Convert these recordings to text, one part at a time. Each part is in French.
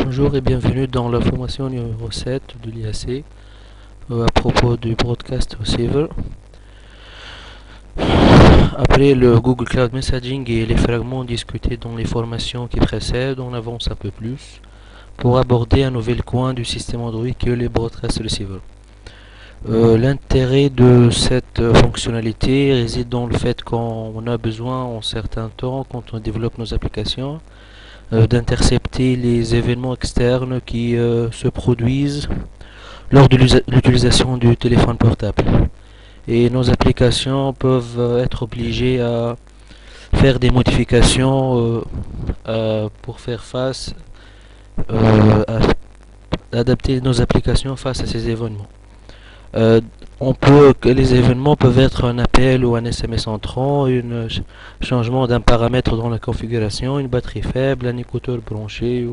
Bonjour et bienvenue dans la formation numéro 7 de l'IAC à propos du Broadcast Receiver. Après le Google Cloud Messaging et les fragments discutés dans les formations qui précèdent, on avance un peu plus pour aborder un nouvel coin du système Android qui est le Broadcast Receiver. L'intérêt de cette fonctionnalité réside dans le fait qu'on a besoin en certains temps, quand on développe nos applications, d'intercepter les événements externes qui se produisent lors de l'utilisation du téléphone portable. Et nos applications peuvent être obligées à faire des modifications pour faire face, à adapter nos applications face à ces événements. Les événements peuvent être un appel ou un SMS entrant, un changement d'un paramètre dans la configuration, une batterie faible, un écouteur branché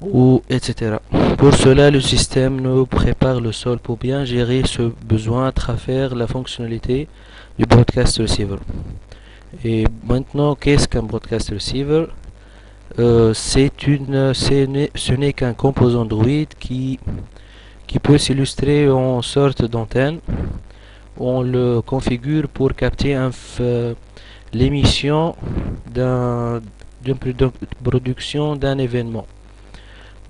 ou etc. Pour cela, le système nous prépare le sol pour bien gérer ce besoin à travers la fonctionnalité du Broadcast Receiver. Et maintenant, qu'est-ce qu'un Broadcast Receiver? Ce n'est qu'un composant Android qui peut s'illustrer en sorte d'antenne. On le configure pour capter l'émission d'une production d'un événement.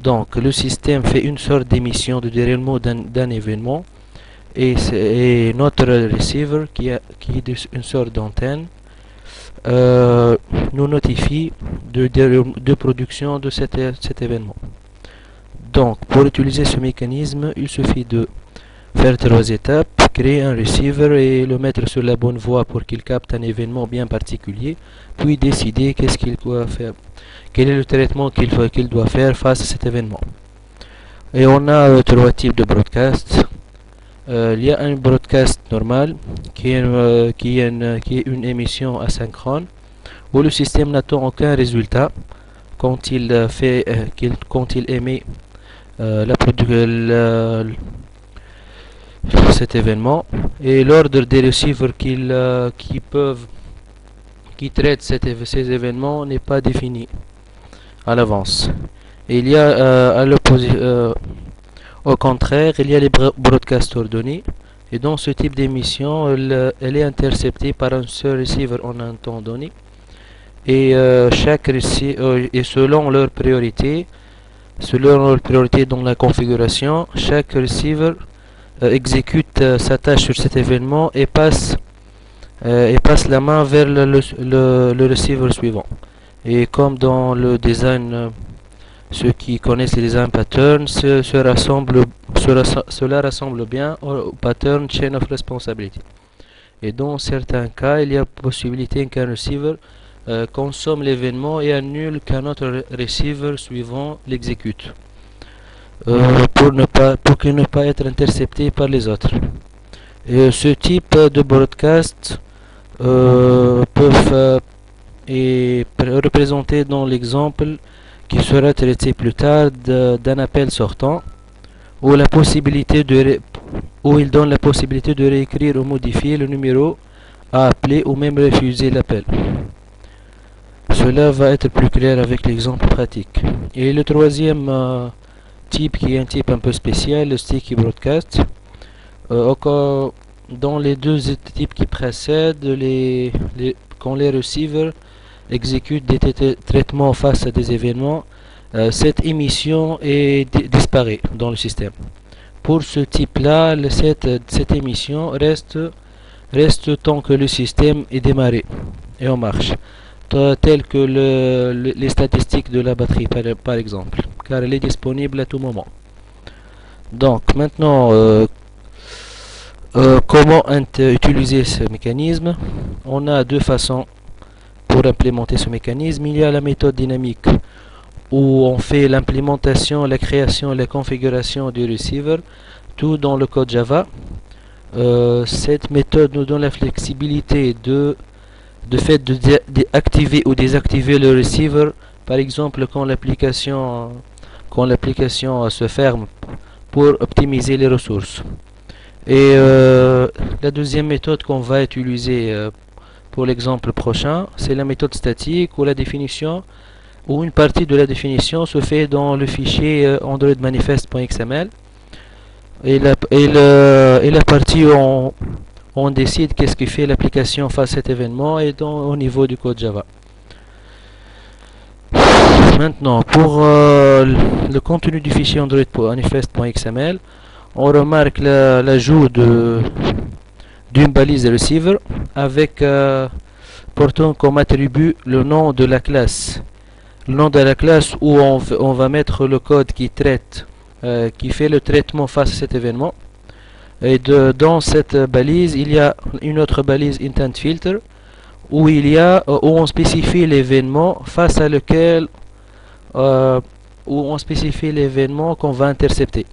Donc le système fait une sorte d'émission de déroulement d'un événement et notre receiver qui est une sorte d'antenne nous notifie de production de cet événement. Donc, pour utiliser ce mécanisme, il suffit de faire 3 étapes, créer un receiver et le mettre sur la bonne voie pour qu'il capte un événement bien particulier, puis décider qu'est-ce qu'il doit faire, quel est le traitement qu'il doit faire face à cet événement. Et on a 3 types de broadcast. Il y a un broadcast normal qui est une émission asynchrone où le système n'attend aucun résultat quand il émet cet événement, et l'ordre des receivers qui traitent ces événements n'est pas défini à l'avance. Il y a au contraire, il y a les broadcasts ordonnés, et dans ce type d'émission, elle est interceptée par un seul receiver en un temps donné, et selon leur priorité dans la configuration, chaque receiver exécute sa tâche sur cet événement et passe la main vers le receiver suivant. Et comme dans le design, ceux qui connaissent les design patterns, cela rassemble bien au pattern chain of responsibility. Et dans certains cas, il y a possibilité qu'un receiver consomme l'événement et annule qu'un autre receiver suivant l'exécute pour qu'il ne pas être intercepté par les autres. Et ce type de broadcast peuvent être représentés dans l'exemple qui sera traité plus tard d'un appel sortant où il donne la possibilité de réécrire ou modifier le numéro à appeler ou même refuser l'appel. Cela va être plus clair avec l'exemple pratique. Et le troisième type, qui est un type un peu spécial, le sticky broadcast. Dans les deux types qui précèdent, quand les receivers exécutent des traitements face à des événements, cette émission disparaît dans le système. Pour ce type-là, cette émission reste tant que le système est démarré et en marche, tel que les statistiques de la batterie par exemple, car elle est disponible à tout moment. Donc maintenant, comment utiliser ce mécanisme? On a 2 façons pour implémenter ce mécanisme. Il y a la méthode dynamique où on fait l'implémentation, la création et la configuration du receiver, tout dans le code Java. Cette méthode nous donne la flexibilité de activer ou désactiver le receiver, par exemple quand l'application se ferme, pour optimiser les ressources. Et la deuxième méthode qu'on va utiliser pour l'exemple prochain, c'est la méthode statique, où la définition où une partie de la définition se fait dans le fichier Android manifest.xml et la partie où on décide qu'est-ce qui fait l'application face à cet événement et au niveau du code Java. Maintenant, pour le contenu du fichier Android manifest.xml, on remarque l'ajout d'une balise receiver avec portant comme attribut le nom de la classe. Le nom de la classe où on va mettre le code qui traite, qui fait le traitement face à cet événement. Et dans cette balise, il y a une autre balise intent filter où on spécifie l'événement face à lequel où on spécifie l'événement qu'on va intercepter.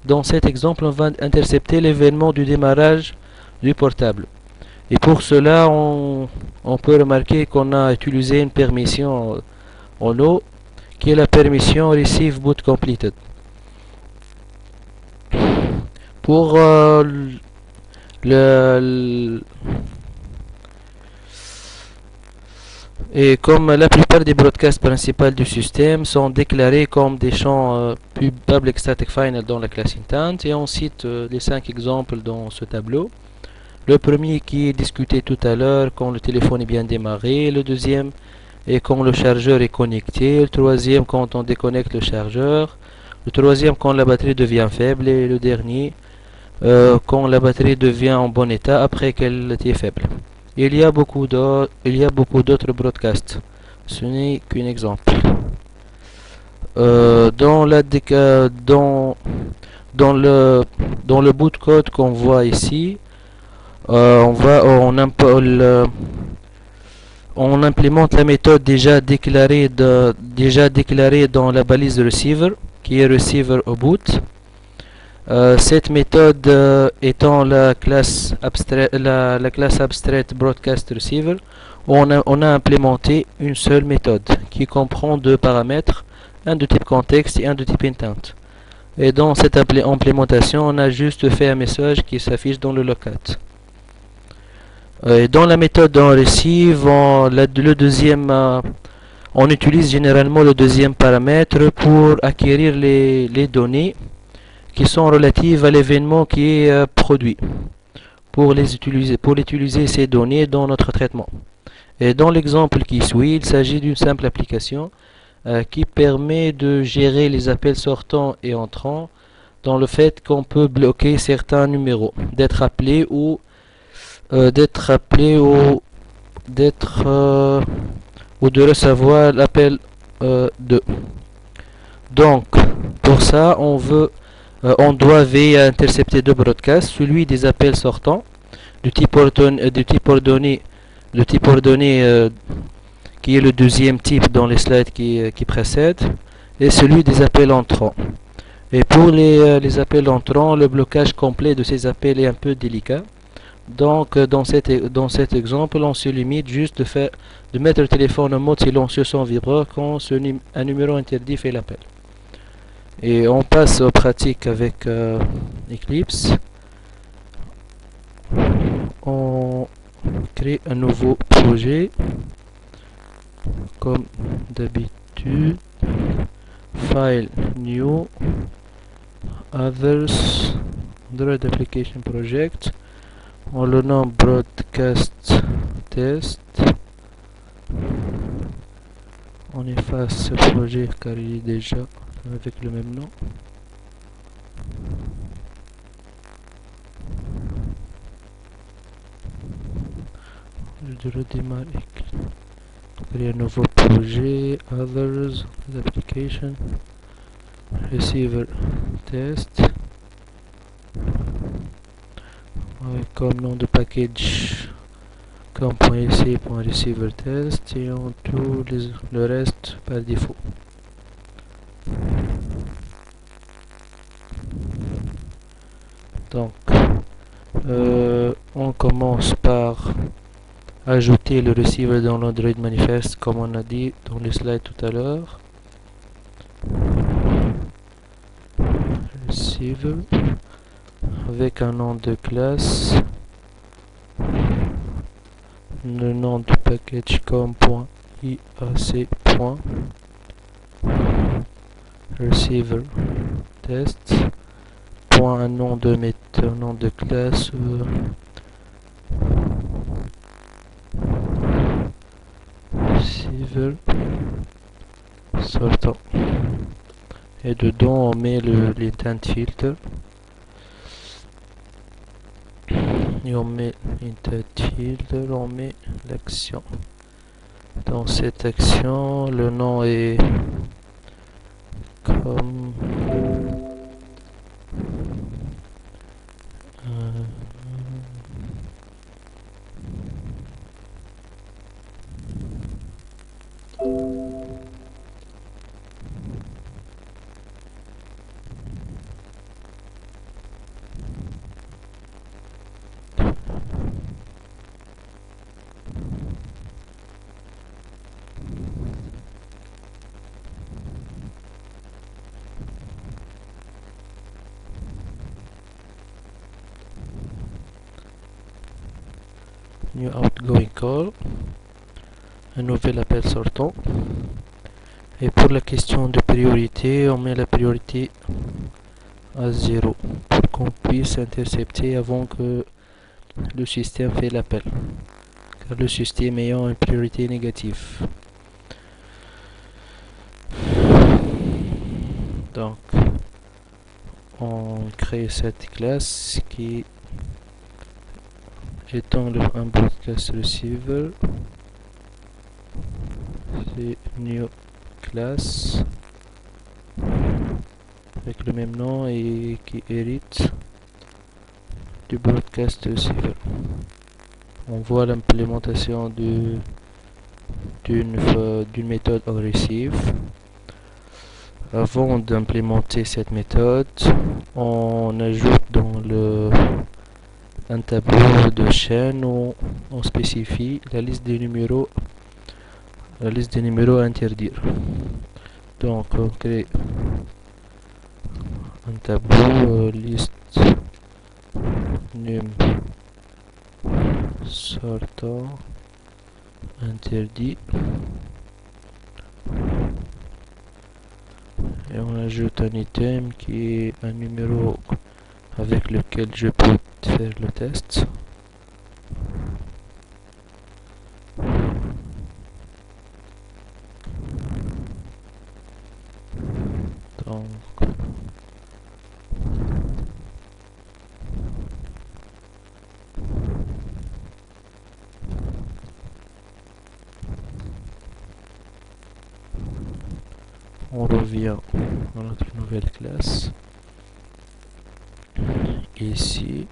Dans cet exemple, on va intercepter l'événement du démarrage du portable. Et pour cela, on peut remarquer qu'on a utilisé une permission en haut, qui est la permission receive boot completed. Pour et comme la plupart des broadcasts principaux du système sont déclarés comme des champs public static final dans la classe intent, et on cite les 5 exemples dans ce tableau. Le premier qui est discuté tout à l'heure quand le téléphone est bien démarré, le deuxième est quand le chargeur est connecté, le troisième quand on déconnecte le chargeur, le troisième quand la batterie devient faible, et le dernier quand la batterie devient en bon état après qu'elle était faible. Il y a beaucoup d'autres broadcasts. Ce n'est qu'un exemple. Dans le bout de code qu'on voit ici, on implémente la méthode déjà déclarée dans la balise receiver, qui est receiver au boot. Cette méthode étant la classe abstract broadcast receiver, où on a implémenté une seule méthode qui comprend 2 paramètres, un de type contexte et un de type intent. Et dans cette implémentation, on a juste fait un message qui s'affiche dans le locate. Dans la méthode dans receive, on utilise généralement le deuxième paramètre pour acquérir les données qui sont relatives à l'événement qui est produit, pour utiliser ces données dans notre traitement. Et dans l'exemple qui suit, il s'agit d'une simple application qui permet de gérer les appels sortants et entrants, dans le fait qu'on peut bloquer certains numéros, d'être appelé ou de recevoir l'appel de. Donc, pour ça, on doit veiller à intercepter 2 broadcasts, celui des appels sortants du type ordonné qui est le deuxième type dans les slides qui précèdent, et celui des appels entrants. Et pour les appels entrants, le blocage complet de ces appels est un peu délicat. Donc dans cet exemple, on se limite juste de mettre le téléphone en mode silencieux sans vibreur quand un numéro interdit fait l'appel. Et on passe aux pratiques avec Eclipse. On crée un nouveau projet comme d'habitude. File new others Android application project. On le nomme broadcast test. On efface ce projet car il est déjà avec le même nom. Je redémarre et créer un nouveau projet, others, application, receiver test, avec comme nom de package com.ic.receiver test, et on tout le reste par défaut. Donc on commence par ajouter le receiver dans l'Android manifest comme on a dit dans les slides tout à l'heure. Receiver avec un nom de classe, le nom du package com.iac. receiver test, point un nom de méthode, nom de classe, receiver sortant, et dedans on met l'intent filter, et on met l'intent filter, on met l'action. Dans cette action, le nom est comme new outgoing call, un nouvel appel sortant. Et pour la question de priorité, on met la priorité à 0 pour qu'on puisse intercepter avant que le système fait l'appel, car le système ayant une priorité négative. Donc on crée cette classe qui étant un broadcast receiver, c'est new class avec le même nom et qui hérite du broadcast receiver. On voit l'implémentation d'une méthode onReceive. Avant d'implémenter cette méthode, on ajoute dans un tableau de chaîne où on spécifie la liste des numéros à interdire. Donc on crée un tableau liste num sortant interdit, et on ajoute un item qui est un numéro avec lequel je peux faire le test. Donc on revient dans notre nouvelle classe. Ici,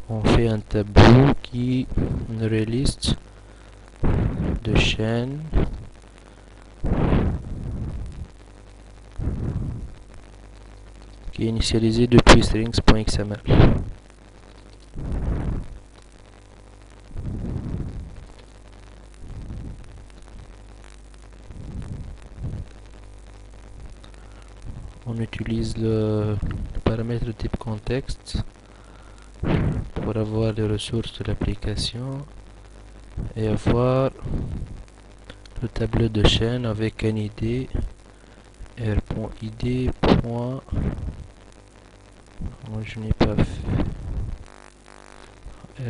on fait un tableau qui une liste de chaînes qui est initialisée depuis strings.xml. On utilise le paramètre type contexte pour avoir les ressources de l'application et avoir le tableau de chaîne avec un id r.id. Je n'ai pas fait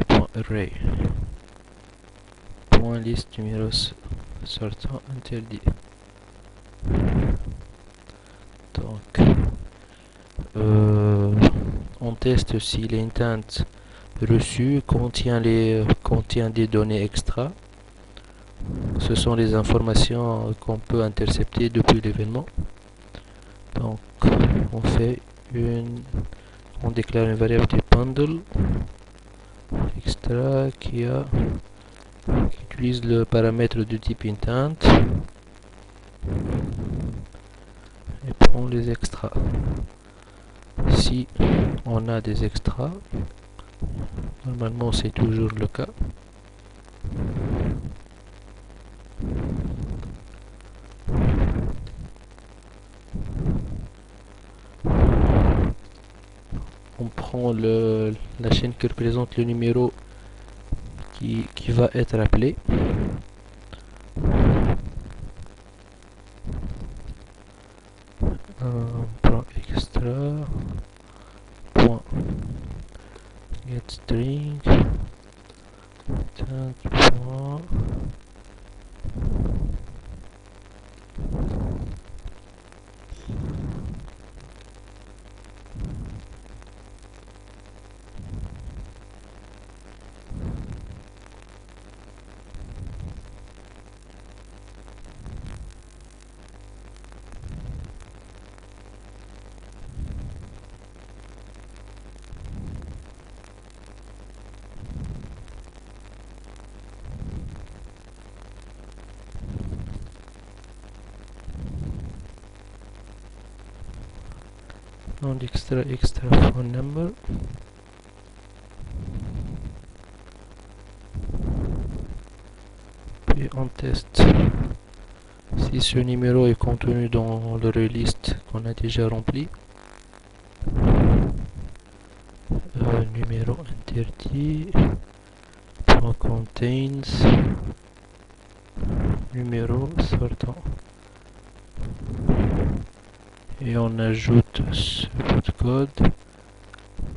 r.array liste numéros sortant interdit. Donc on teste si l'intent reçu contient des données extra. Ce sont les informations qu'on peut intercepter depuis l'événement. Donc on déclare une variable de bundle extra qui utilise le paramètre de type intent et prend les extras. Si on a des extras, normalement c'est toujours le cas, on prend la chaîne qui représente le numéro qui va être appelé. Point extra point get string point and extra phone number. Puis on teste si ce numéro est contenu dans le relist qu'on a déjà rempli. Numéro interdit contains numéro sortant, et on ajoute ce bout de code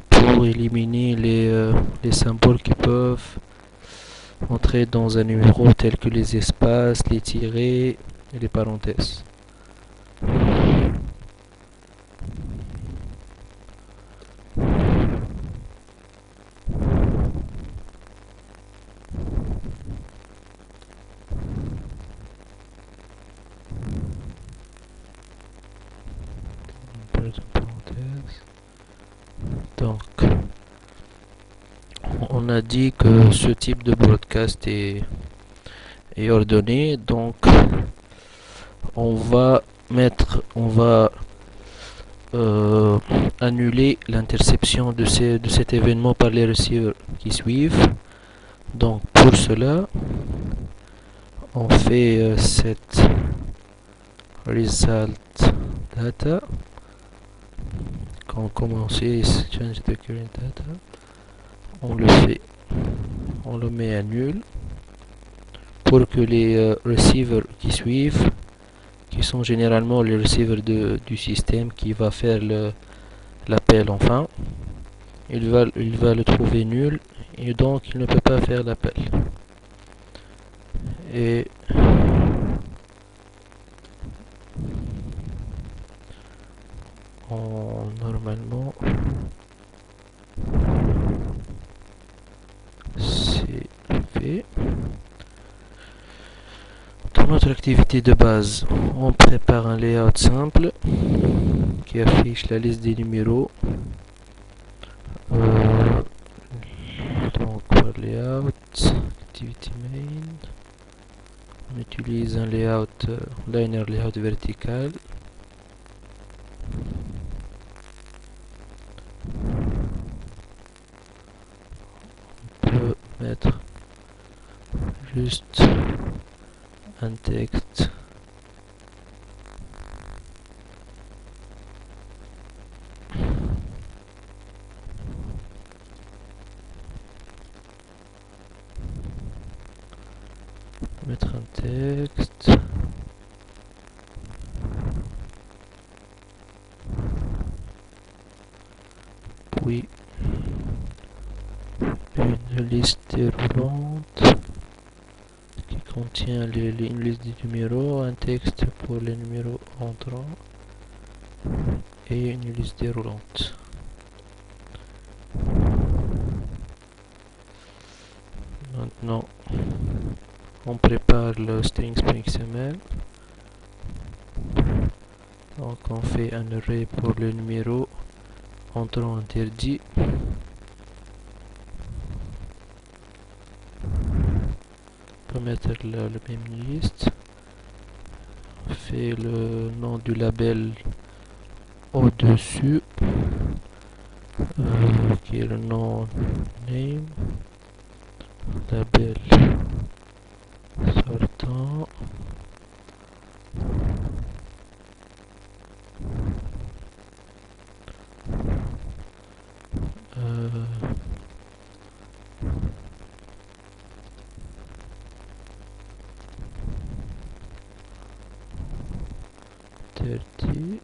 pour éliminer les symboles qui peuvent entrer dans un numéro, tels que les espaces, les tirets et les parenthèses. Donc, on a dit que ce type de broadcast est ordonné, donc on va annuler l'interception de cet événement par les receivers qui suivent. Donc pour cela, on fait set result data. Quand on commence change the current data, on le met à nul pour que les receivers qui suivent, qui sont généralement les receivers du système qui va faire l'appel enfin, il va le trouver nul et donc il ne peut pas faire l'appel. Et normalement c'est fait. Dans notre activité de base, on prépare un layout simple qui affiche la liste des numéros. Donc pour layout, activity main, on utilise un layout liner layout vertical. On peut mettre juste un texte puis une liste déroulante qui contient une liste de numéros, un texte pour les numéros entrants et une liste déroulante. Maintenant, on prépare le string XML. Donc on fait un array pour le numéro entrant interdit. On peut mettre le même liste. On fait le nom du label au-dessus, qui est le nom name, label sortant, interdit.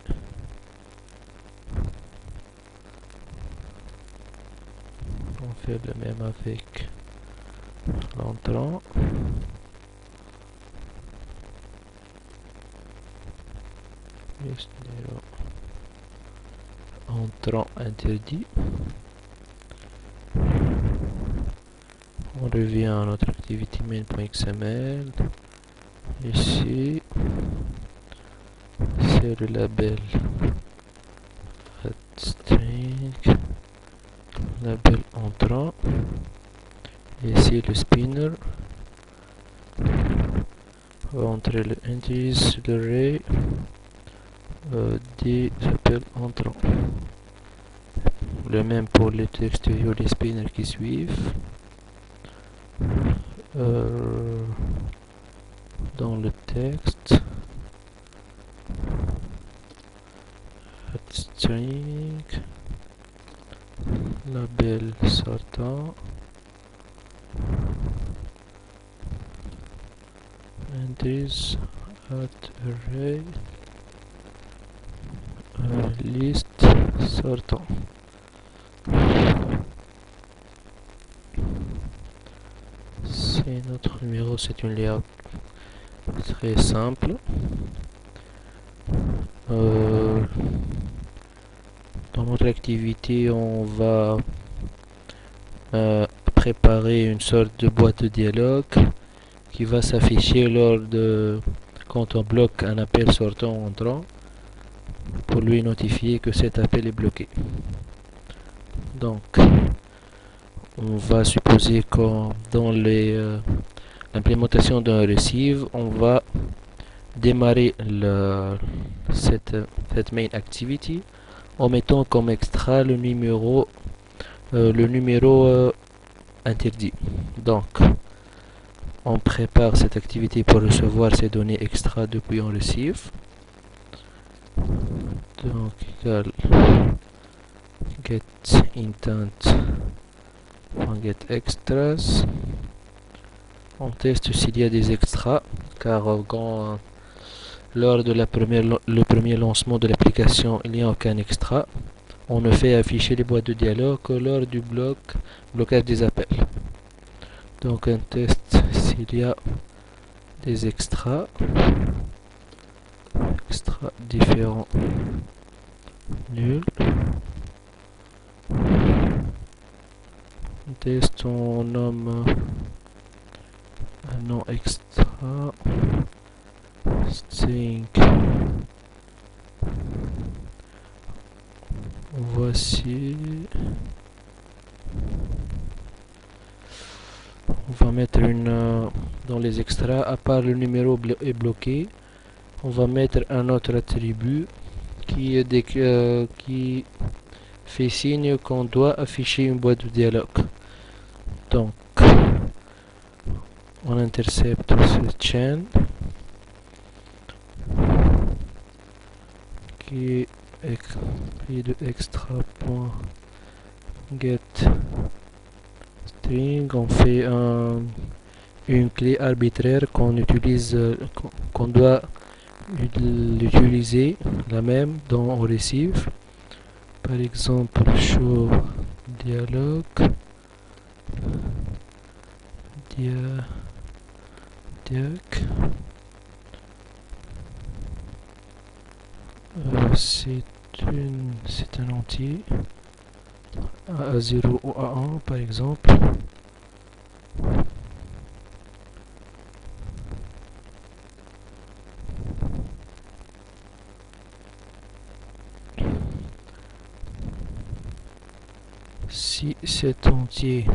faire le même avec l'entrant. Entrant interdit. On revient à notre activité main.xml. Ici, c'est le label string, label entrant. Ici le spinner. On va entrer le indice, le array des appels entrants. Le même pour les textuels des spinners qui suivent. Dans le texte, string, label sortant, indice, array, liste sortant. C'est notre numéro, c'est une layout très simple. Dans notre activité, on va préparer une sorte de boîte de dialogue qui va s'afficher quand on bloque un appel sortant ou entrant pour lui notifier que cet appel est bloqué. Donc, on va supposer que dans l'implémentation d'un receive, on va démarrer cette main activity en mettant comme extra le numéro interdit. Donc, on prépare cette activité pour recevoir ces données extra depuis on receive. Donc, égal get intent get extras. On teste s'il y a des extras, car lors de le premier lancement de l'application, il n'y a aucun extra. On ne fait afficher les boîtes de dialogue que lors du blocage des appels. Donc un test s'il y a des extras différents, nul. Un test, on nomme un nom extra, string. Voici. On va mettre dans les extras, à part le numéro est bloqué, on va mettre un autre attribut qui fait signe qu'on doit afficher une boîte de dialogue. Donc, on intercepte cette chaîne qui est de extra.get string. On fait une clé arbitraire qu'on doit l'utiliser la même dans receive. Par exemple, show dialogue c'est un entier à 0 ou à 1 par exemple. Si cet entier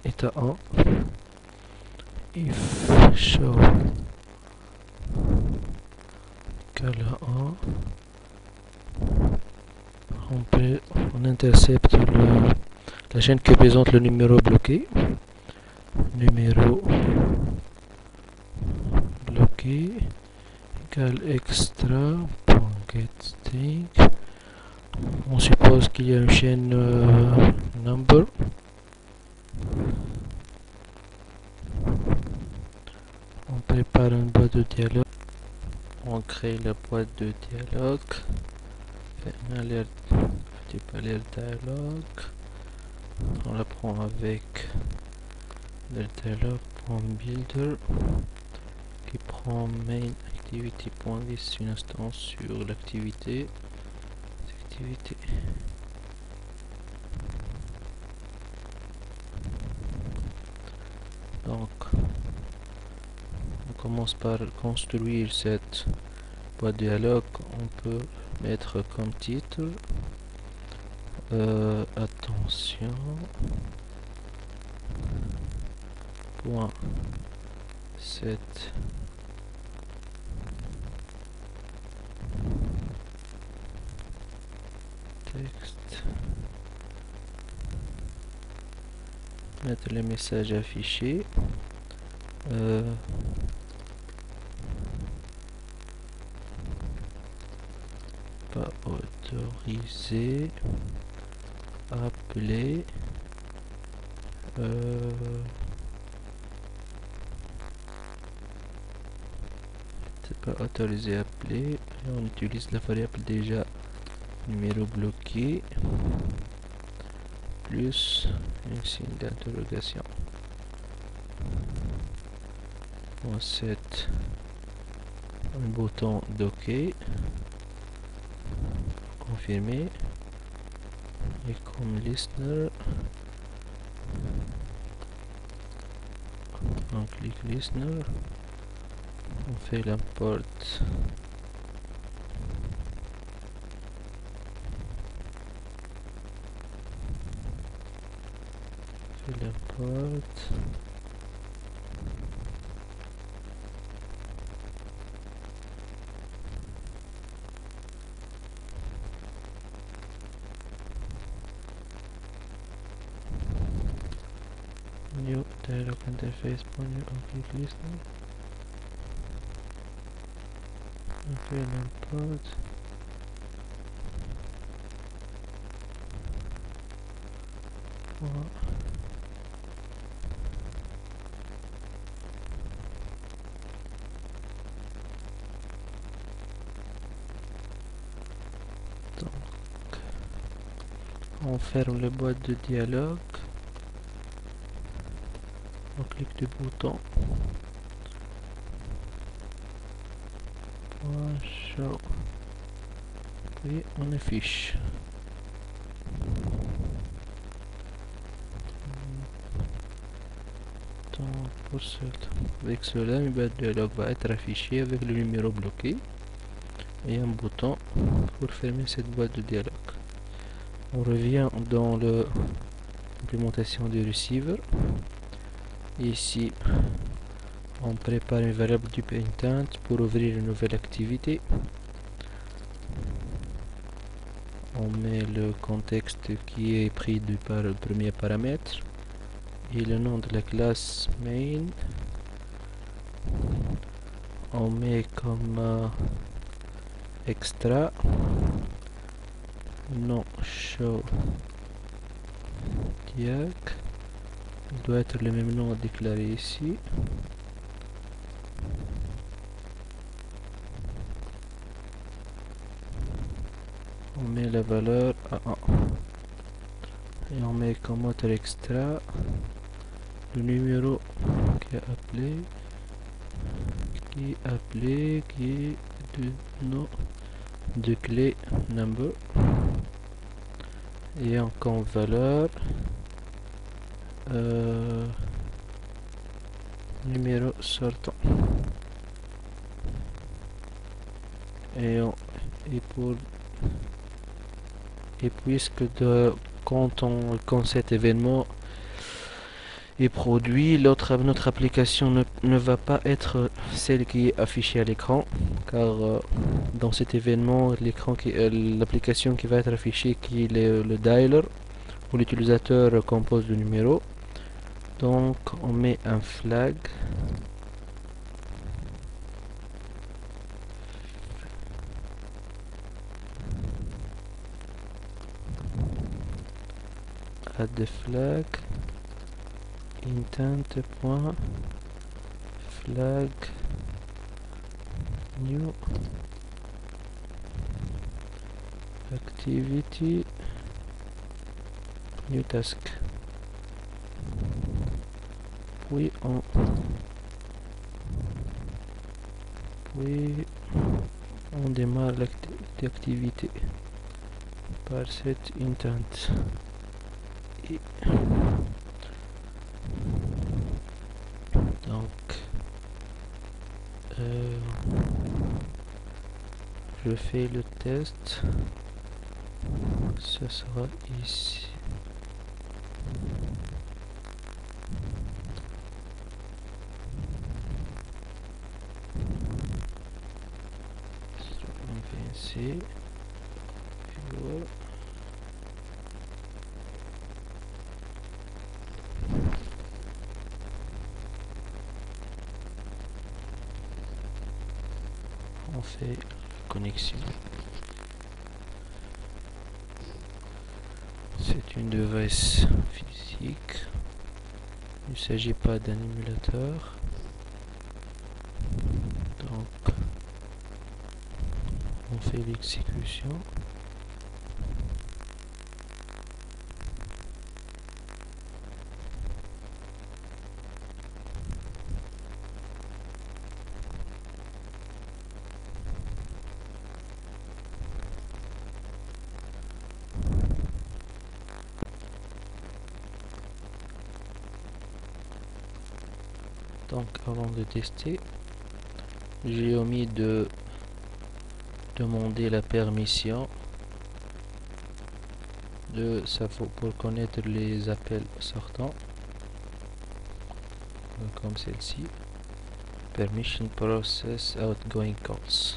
est à 1, if show égale à 1, on intercepte la chaîne qui présente le numéro bloqué. Numéro bloqué égale extra.getString. On suppose qu'il y a une chaîne number. On prépare une boîte de dialogue. On on crée la boîte de dialogue, fait une alerte, type alerte dialogue, on la prend avec le dialogue.builder qui prend main activity.list une instance sur l'activité. Donc on commence par construire cette boîte de dialogue. On peut mettre comme titre attention point set texte, mettre les messages affichés, pas autorisé, appeler, c'est pas autorisé appeler, et on utilise la variable déjà numéro bloqué plus un signe d'interrogation. On set un bouton d'OK, confirmer, et comme listener, on clique listener, on fait l'import new dialog interface pour new click listener. On fait l'import. Donc, on ferme la boîte de dialogue. On clique le bouton. Show. Et on affiche. Pour cela, avec cela, une boîte de dialogue va être affichée avec le numéro bloqué et un bouton pour fermer cette boîte de dialogue. On revient dans l'implémentation du receiver. Ici, on prépare une variable du intent pour ouvrir une nouvelle activité. On met le contexte qui est pris du premier paramètre et le nom de la classe main. On met comme extra non show diag. Il doit être le même nom à déclarer ici. On met la valeur à 1 et on met comme autre extra le numéro qui est appelé qui est de nom de clé number et en comme valeur numéro sortant et puisque quand cet événement est produit, notre application ne va pas être celle qui est affichée à l'écran, car dans cet événement, l'application qui va être affichée, qui est le dialer, où l'utilisateur compose le numéro. Donc on met un flag add flag intent.flag new activity, new task. Puis on démarre l'activité par cet intent. Et donc je fais le test, ce sera ici. Et voilà. On fait la connexion. C'est une device physique. Il ne s'agit pas d'un émulateur. Donc on fait l'exécution. Donc avant de tester, j'ai omis de demander la permission de ça pour connaître les appels sortants, comme celle-ci. Permission process outgoing calls.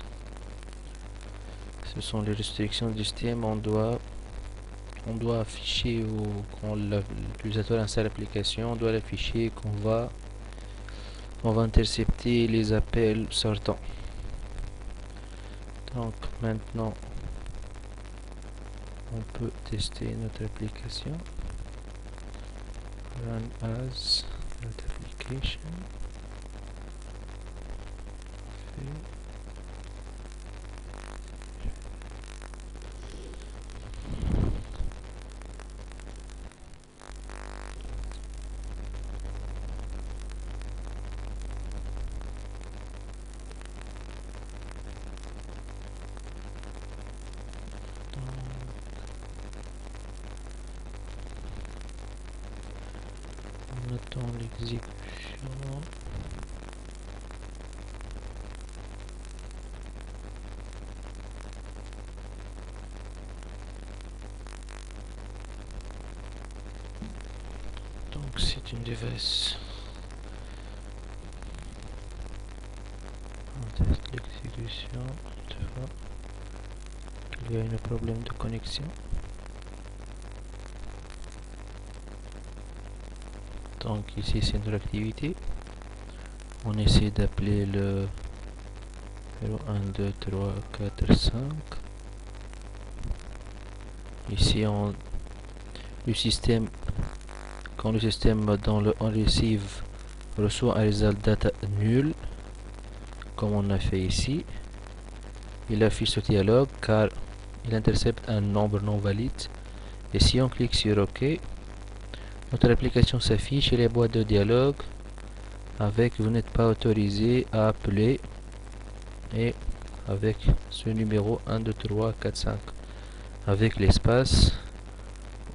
Ce sont les restrictions du système. On doit afficher quand l'utilisateur installe l'application, on doit l'afficher qu'on va intercepter les appels sortants. Donc maintenant on peut tester notre application. Run as notre application. On attend l'exécution. Donc c'est une device. On teste l'exécution. Il y a un problème de connexion. Donc ici c'est notre activité. On essaie d'appeler le 0, 1, 2, 3, 4, 5. Ici le système, quand le système dans le on receive reçoit un result data nul, comme on a fait ici, il affiche ce dialogue car il intercepte un nombre non valide. Et si on clique sur OK, notre application s'affiche et les boîtes de dialogue avec vous n'êtes pas autorisé à appeler et avec ce numéro 1, 2, 3, 4, 5 avec l'espace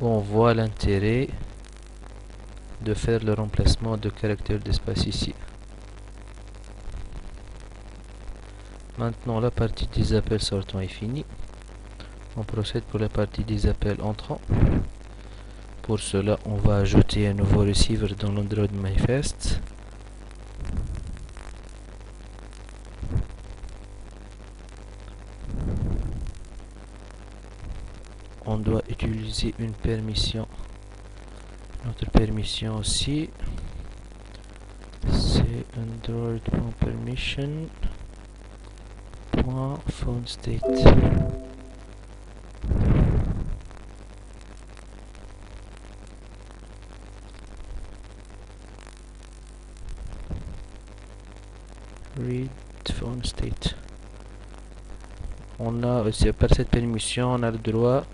où on voit l'intérêt de faire le remplacement de caractère d'espace ici. Maintenant la partie des appels sortants est finie. On procède pour la partie des appels entrants. Pour cela, on va ajouter un nouveau receiver dans l'Android Manifest. On doit utiliser une permission. Notre permission aussi, c'est android.permission.phoneState. Read phone state. par cette permission, on a le droit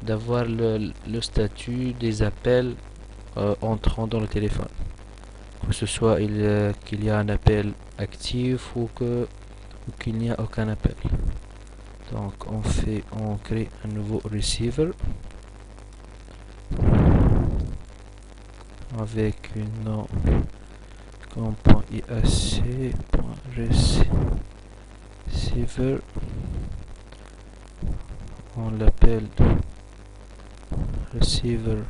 d'avoir le statut des appels entrant dans le téléphone. Que ce soit qu'il y a un appel actif ou qu'il n'y a aucun appel. Donc on crée un nouveau receiver avec une nom comme .iac.receiver. On l'appelle receiver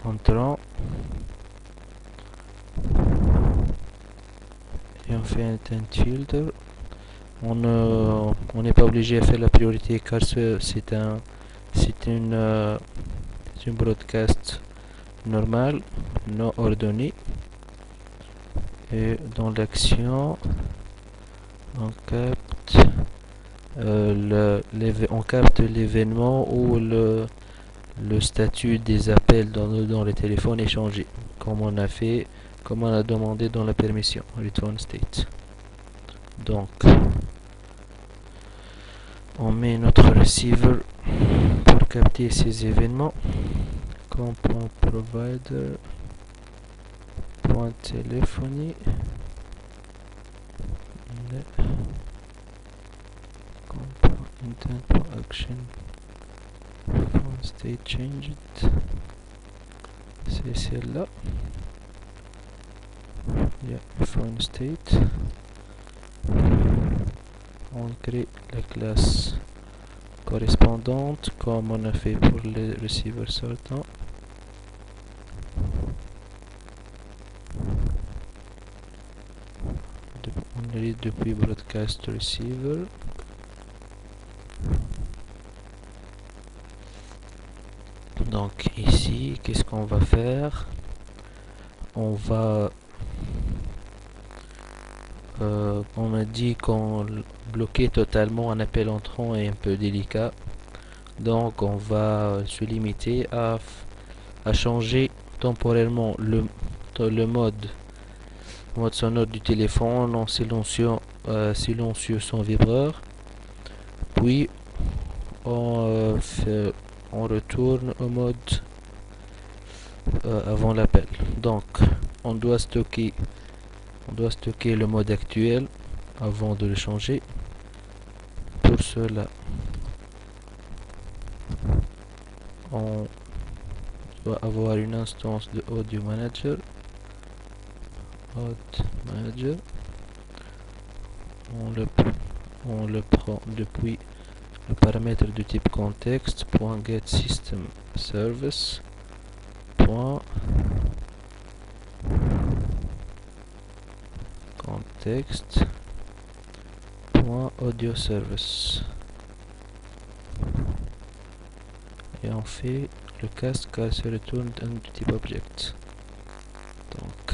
entrant et on fait un intent filter. On n'est pas obligé à faire la priorité car c'est une broadcast normale, non ordonnée. Et dans l'action, on capte l'événement où le statut des appels dans le téléphone est changé, comme on a demandé dans la permission return state. Donc on met notre receiver pour capter ces événements comme provider .téléphonie intent.action state changed, c'est celle-là. Phone state. On crée la classe correspondante comme on a fait pour les receivers sortants. On lit depuis broadcast receiver. Donc ici, qu'est-ce qu'on va faire? On a dit qu'on bloquait totalement un appel entrant est un peu délicat. Donc on va se limiter à changer temporairement le mode sonore du téléphone en silencieux sans vibreur. Puis on retourne au mode avant l'appel. Donc on doit stocker le mode actuel avant de le changer. Pour cela, on doit avoir une instance de Audio Manager. On le prend depuis le paramètre de type contexte .getSystemService .context .audioService et on fait le casque car se retourne du type object. Donc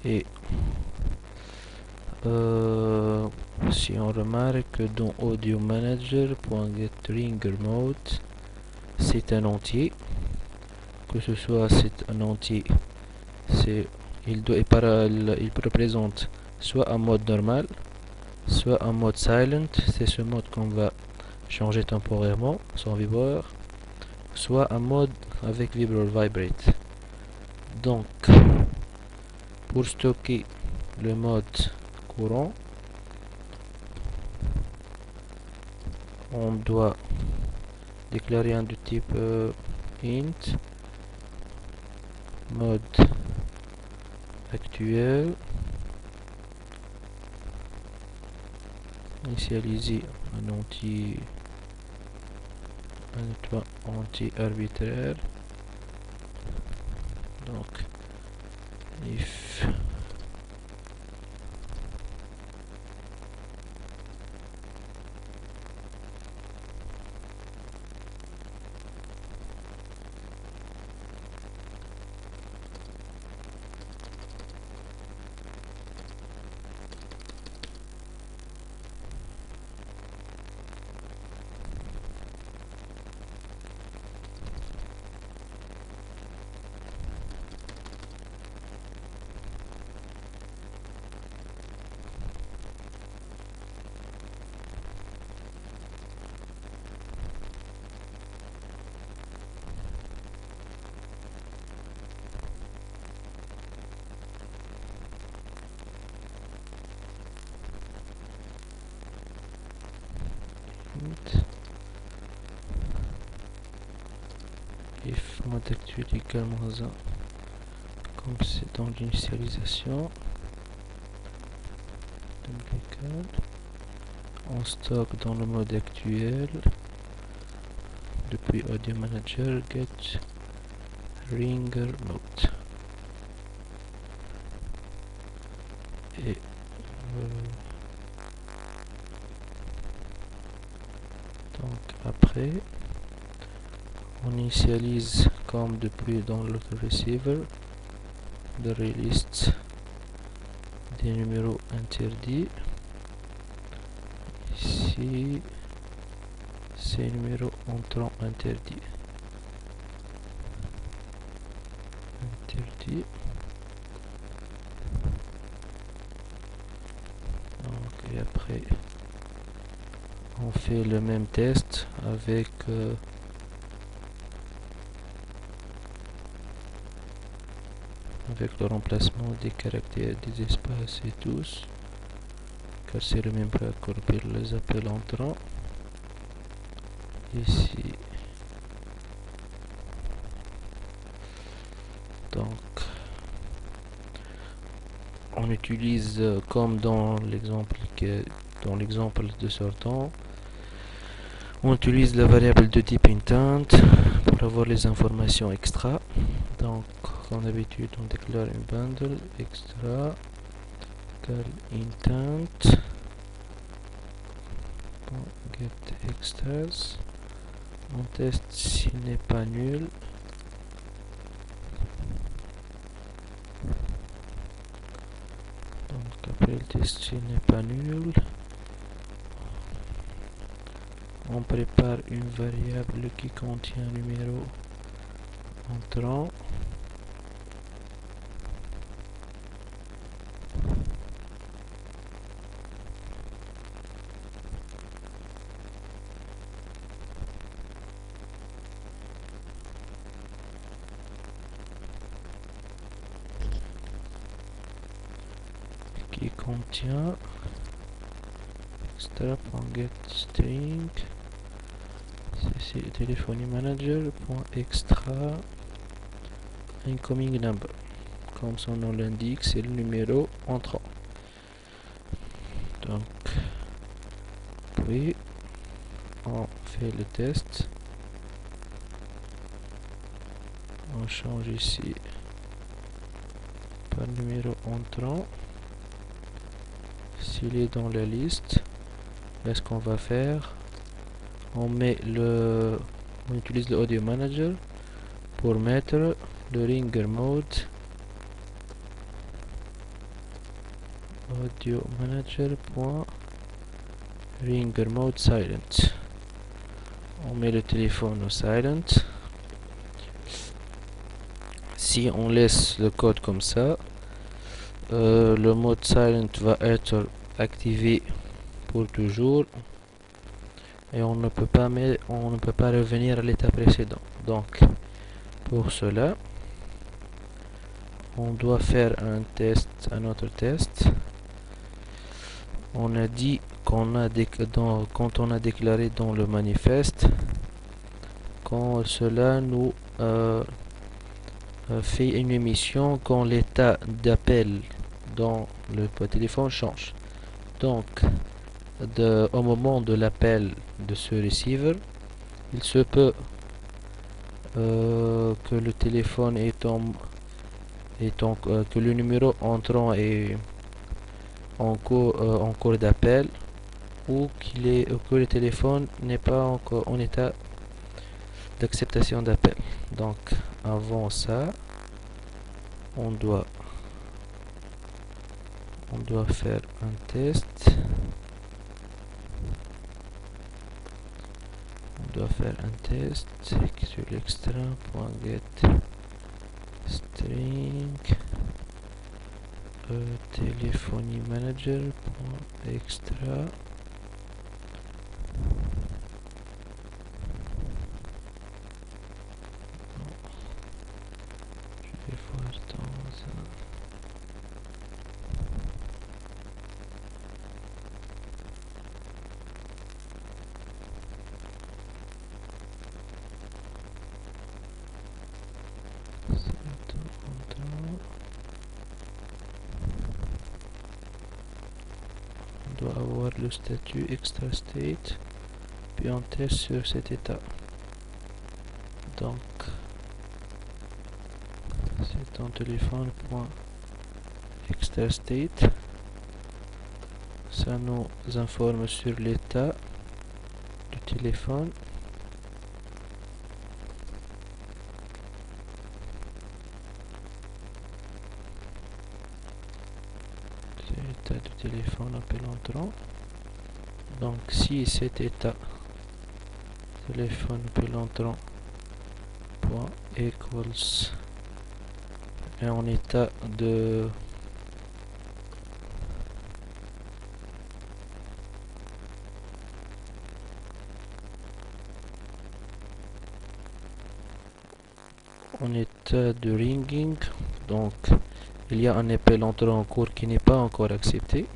et si on remarque que dans Audio Manager.getRingerMode, c'est un entier, que ce soit c'est un entier, il représente soit un mode normal, soit un mode silent, c'est ce mode qu'on va changer temporairement sans vibreur, soit un mode avec vibreur vibrate. Donc pour stocker le mode courant, on doit déclarer un de type int mode actuel, initialiser un entier arbitraire. Donc if int if mode actuel égale -1, comme c'est dans l'initialisation, on stocke dans le mode actuel depuis audio manager get ringer mode et donc après on initialise comme depuis dans l'autre receiver de relist des numéros interdits. Ici ces numéros entrants interdits. Donc, et après on fait le même test avec le remplacement des caractères, des espaces et tous, car c'est le même parcours pour les appels entrants. Ici, donc on utilise comme dans l'exemple de sortant, on utilise la variable de type intent pour avoir les informations extra. Donc comme d'habitude on déclare une bundle extra égale intent get extras. On teste s'il n'est pas nul. Donc après le test s'il n'est pas nul, on prépare une variable qui contient un numéro entrant. Qui contient extra.getString, c'est telephony manager.extra incoming number. Comme son nom l'indique, c'est le numéro entrant. Donc, puis on fait le test. On change ici par numéro entrant. S'il est dans la liste, qu'est-ce qu'on va faire? On utilise le audio manager pour mettre le ringer mode. Audio manager.ringer mode silent. On met le téléphone au silent. Si on laisse le code comme ça, le mode silent va être activé pour toujours et on ne peut pas revenir à l'état précédent. Donc pour cela on doit faire un autre test. On a dit quand on a déclaré dans le manifeste, quand cela nous fait une émission quand l'état d'appel dans le téléphone change. Donc au moment de l'appel de ce receiver, il se peut que le téléphone que le numéro entrant est en cours d'appel, ou que le téléphone n'est pas encore en état d'acceptation d'appel. Donc avant ça, on doit faire un test. Sur l'extra.getString telephony manager.extra. Je vais voir dans ça. doit avoir le statut extra state, puis on teste sur cet état. Donc c'est ton téléphone point extra state, ça nous informe sur l'état du téléphone. C'est l'état du téléphone appel entrant. Donc si cet état téléphone appel entrant point equals est en état de ringing, donc il y a un appel entrant en cours qui n'est pas encore accepté.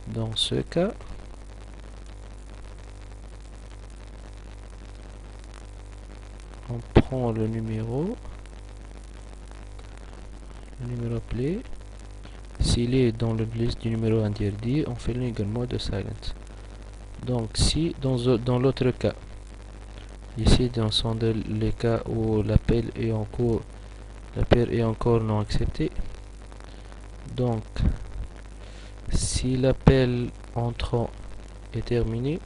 Dans ce cas, on prend le numéro play. S'il est dans la liste du numéro interdit, on fait également de silent. Donc si dans l'autre cas, ici dans les cas où l'appel est en cours, l'appel est encore non accepté, donc si l'appel entrant est terminé,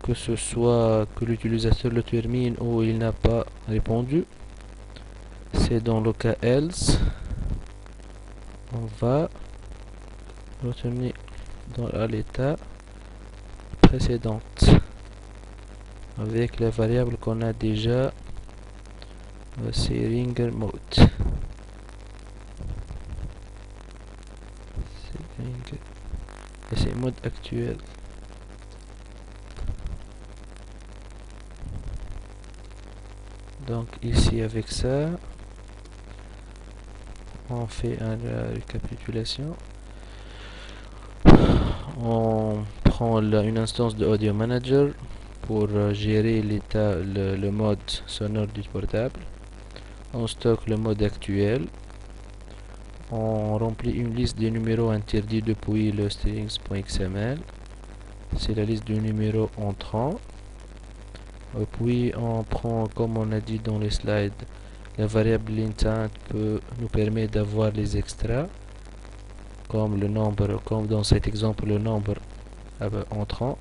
que ce soit que l'utilisateur le termine ou il n'a pas répondu, c'est dans le cas else, on va retourner à l'état précédente avec la variable qu'on a déjà, c'est ringer mode. Et c'est mode actuel. Donc ici avec ça, on fait une récapitulation. On prend une instance de Audio Manager pour gérer l'état, le mode sonore du portable. On stocke le mode actuel. On remplit une liste des numéros interdits depuis le strings.xml. C'est la liste du numéro entrant. Puis on prend, comme on a dit dans les slides, la variable intent peut nous permettre d'avoir les extras, comme le nombre, comme dans cet exemple le nombre entrant.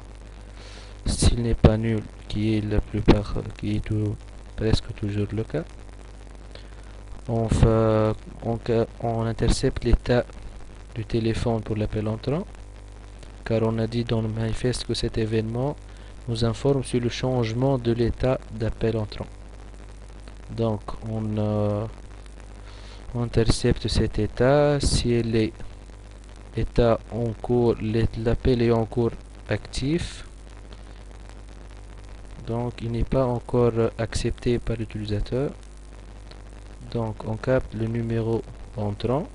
S'il n'est pas nul, qui est presque toujours le cas, on intercepte l'état du téléphone pour l'appel entrant, car on a dit dans le manifeste que cet événement nous informe sur le changement de l'état d'appel entrant. Donc on intercepte cet état. Si l'état en cours, l'appel est en cours actif, donc il n'est pas encore accepté par l'utilisateur. Donc on capte le numéro entrant.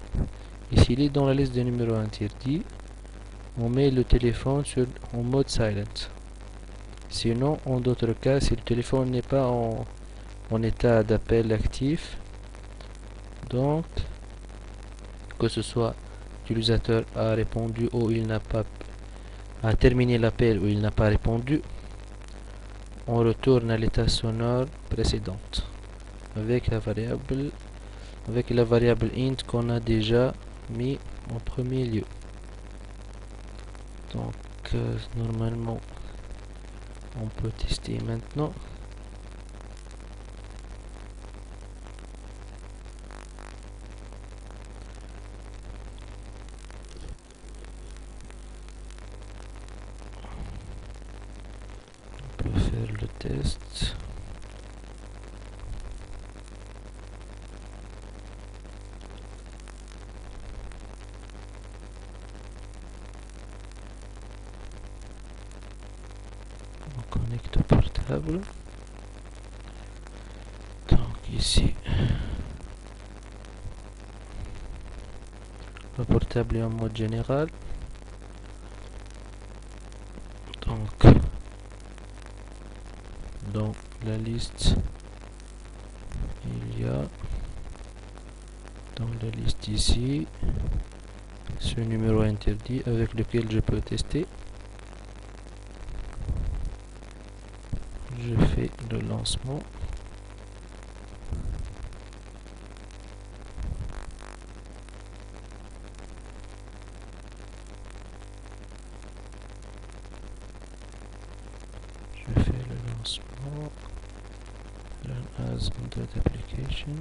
Ici il est dans la liste des numéros interdits. On met le téléphone en mode silent. Sinon, en d'autres cas, si le téléphone n'est pas en état d'appel actif, donc que ce soit l'utilisateur a répondu ou il n'a pas terminé l'appel ou il n'a pas répondu, on retourne à l'état sonore précédente avec la variable int qu'on a déjà mis en premier lieu. Donc normalement on peut tester maintenant. On peut faire le test. On connecte au portable. Donc ici le portable est en mode général. Donc dans la liste il y a dans la liste ici ce numéro interdit avec lequel je peux tester. Je fais le lancement. Je fais le lancement. Run as Android application.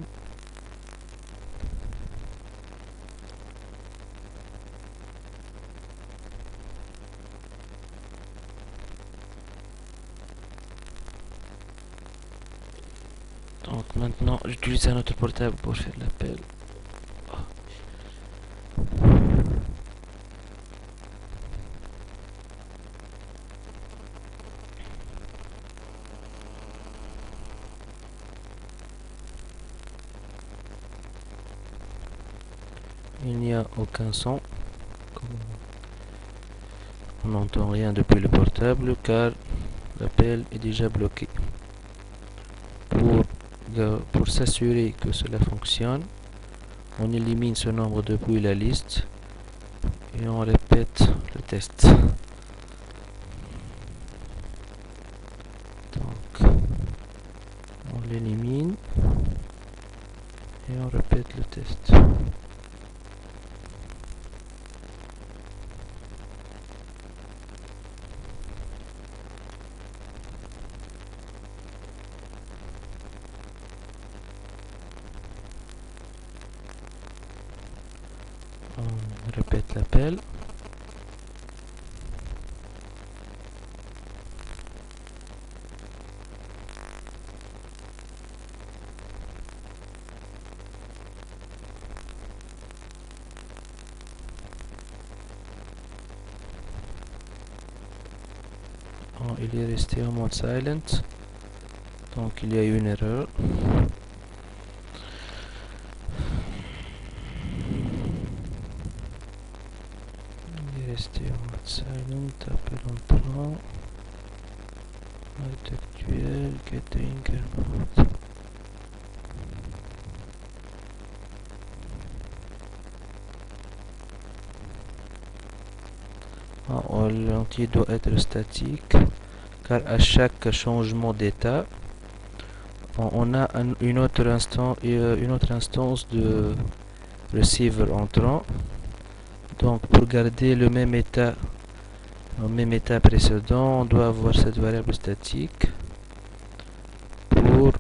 Donc maintenant j'utilise un autre portable pour faire l'appel. Il n'y a aucun son. On n'entend rien depuis le portable car l'appel est déjà bloqué. Pour s'assurer que cela fonctionne, on élimine ce nombre depuis la liste et on répète le test. Donc, on l'élimine et on répète le test. On répète l'appel. Il est resté en mode silent, donc il y a eu une erreur. Il est resté en mode silent, appel entrant, mode actuel, get anchor mode. L'entier doit être statique car à chaque changement d'état on a une autre instance de receiver entrant. Donc pour garder le même état précédent, on doit avoir cette variable statique pour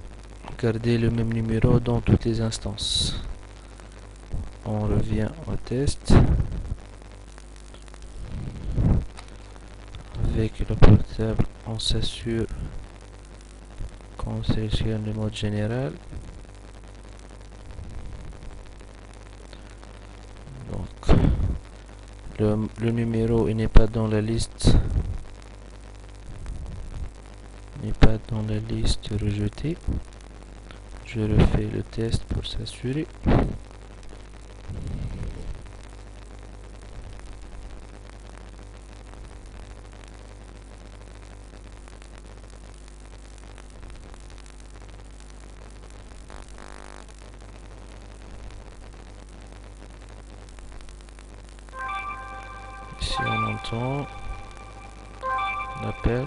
garder le même numéro dans toutes les instances. On revient au test. Avec le portable, on s'assure qu'on sélectionne le mode général. Donc le numéro n'est pas dans la liste, rejetée. Je refais le test pour s'assurer. Ici on entend l'appel.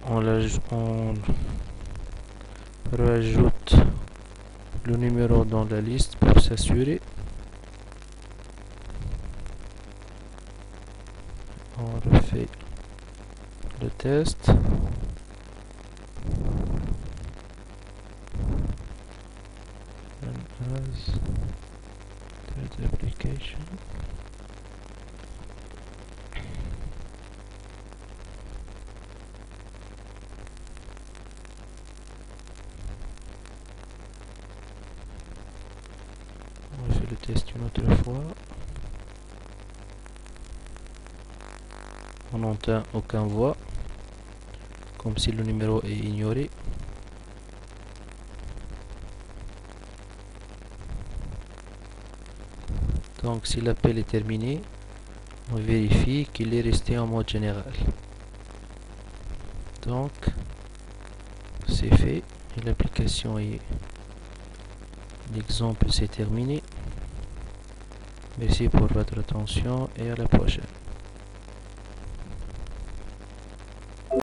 On rajoute le numéro dans la liste pour s'assurer. On refait le test. As third application. On fait le test une autre fois. On n'entend aucune voix, comme si le numéro est ignoré. Donc si l'appel est terminé, on vérifie qu'il est resté en mode général. Donc, c'est fait et l'application est... L'exemple s'est terminé. Merci pour votre attention et à la prochaine.